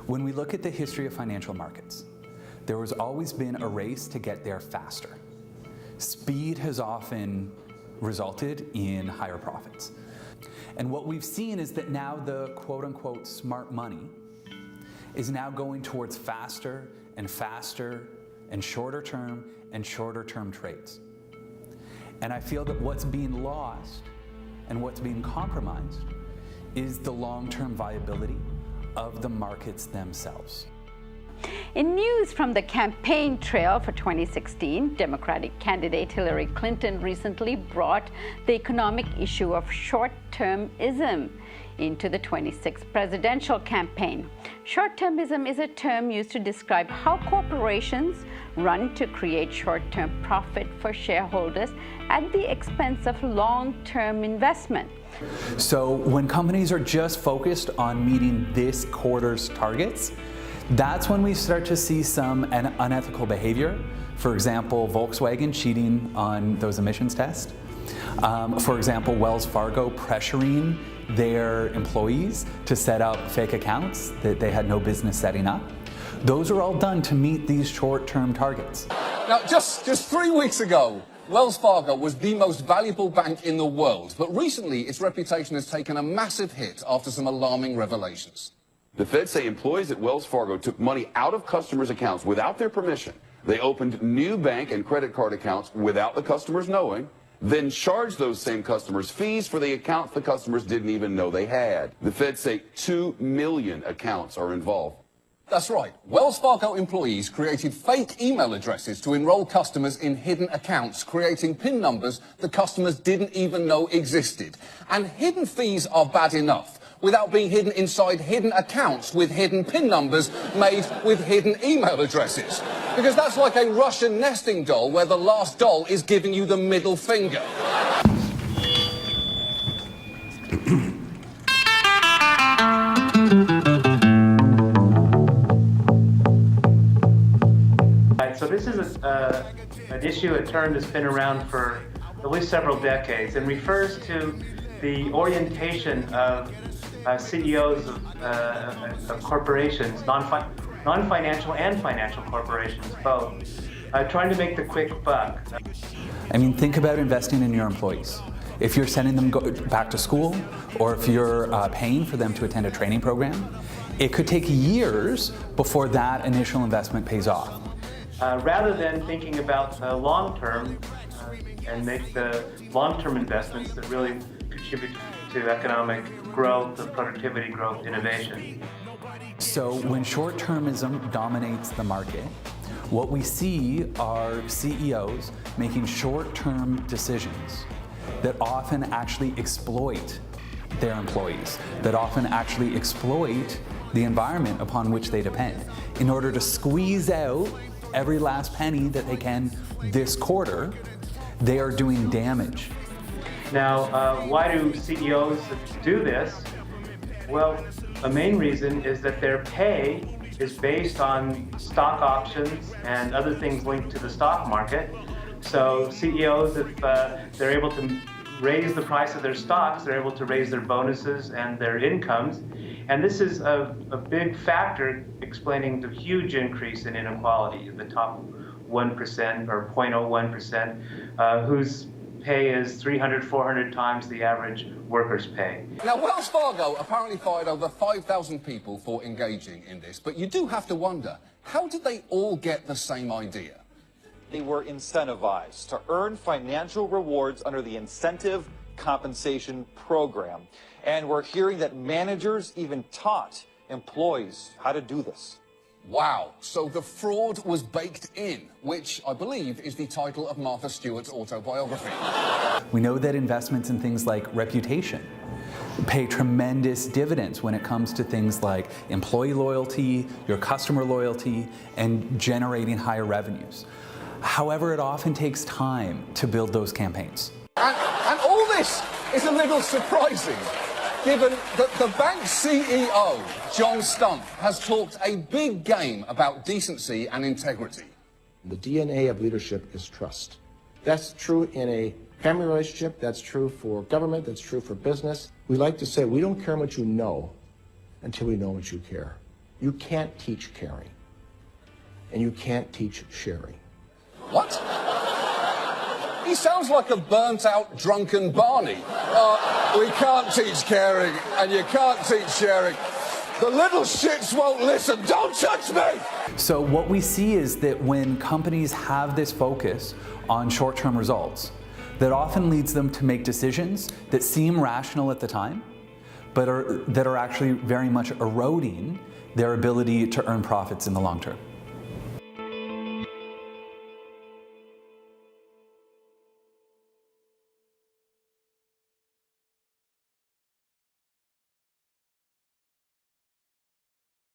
When we look at the history of financial markets, there has always been a race to get there faster. Speed has often resulted in higher profits. And what we've seen is that now the quote-unquote smart money is now going towards faster and faster and shorter term trades. And I feel that what's being lost and what's being compromised is the long-term viability of the markets themselves. In news from the campaign trail for 2016, Democratic candidate Hillary Clinton recently brought the economic issue of short-termism into the 26th presidential campaign. Short-termism is a term used to describe how corporations run to create short-term profit for shareholders at the expense of long-term investment. So when companies are just focused on meeting this quarter's targets, that's when we start to see some unethical behavior. For example, Volkswagen cheating on those emissions tests. For example, Wells Fargo pressuring their employees to set up fake accounts that they had no business setting up. Those are all done to meet these short-term targets. Now, just 3 weeks ago, Wells Fargo was the most valuable bank in the world, but recently its reputation has taken a massive hit after some alarming revelations. The Feds say employees at Wells Fargo took money out of customers' accounts without their permission. They opened new bank and credit card accounts without the customers knowing, then charged those same customers fees for the accounts the customers didn't even know they had. The Feds say 2 million accounts are involved. That's right. Wells Fargo employees created fake email addresses to enroll customers in hidden accounts, creating PIN numbers the customers didn't even know existed. And hidden fees are bad enough without being hidden inside hidden accounts with hidden PIN numbers made with hidden email addresses. Because that's like a Russian nesting doll where the last doll is giving you the middle finger. So this is an issue, a term that's been around for at least several decades and refers to the orientation of CEOs of corporations, non-financial and financial corporations, both, trying to make the quick buck. I mean, think about investing in your employees. If you're sending them back to school, or if you're paying for them to attend a training program, it could take years before that initial investment pays off. Rather than thinking about the long term and make the long-term investments that really contribute to economic growth, productivity growth, innovation. So when short-termism dominates the market, what we see are CEOs making short-term decisions that often actually exploit their employees, that often actually exploit the environment upon which they depend in order to squeeze out every last penny that they can this quarter. They are doing damage. Now, why do CEOs do this? Well, a main reason is that their pay is based on stock options and other things linked to the stock market. So CEOs, if they're able to raise the price of their stocks, they're able to raise their bonuses and their incomes. And this is a big factor explaining the huge increase in inequality in the top 1% or 0.01%, whose pay is 300, 400 times the average worker's pay. Now, Wells Fargo apparently fired over 5,000 people for engaging in this, but you do have to wonder, how did they all get the same idea? They were incentivized to earn financial rewards under the incentive compensation program. And we're hearing that managers even taught employees how to do this. Wow, so the fraud was baked in, which I believe is the title of Martha Stewart's autobiography. We know that investments in things like reputation pay tremendous dividends when it comes to things like employee loyalty, your customer loyalty, and generating higher revenues. However, it often takes time to build those campaigns. And all this is a little surprising, given that the bank's CEO, John Stump, has talked a big game about decency and integrity. The DNA of leadership is trust. That's true in a family relationship, that's true for government, that's true for business. We like to say we don't care what you know until we know what you care. You can't teach caring, and you can't teach sharing. What? He sounds like a burnt-out, drunken Barney. We can't teach caring, and you can't teach sharing. The little shits won't listen. Don't touch me! So what we see is that when companies have this focus on short-term results, that often leads them to make decisions that seem rational at the time, but that are actually very much eroding their ability to earn profits in the long term.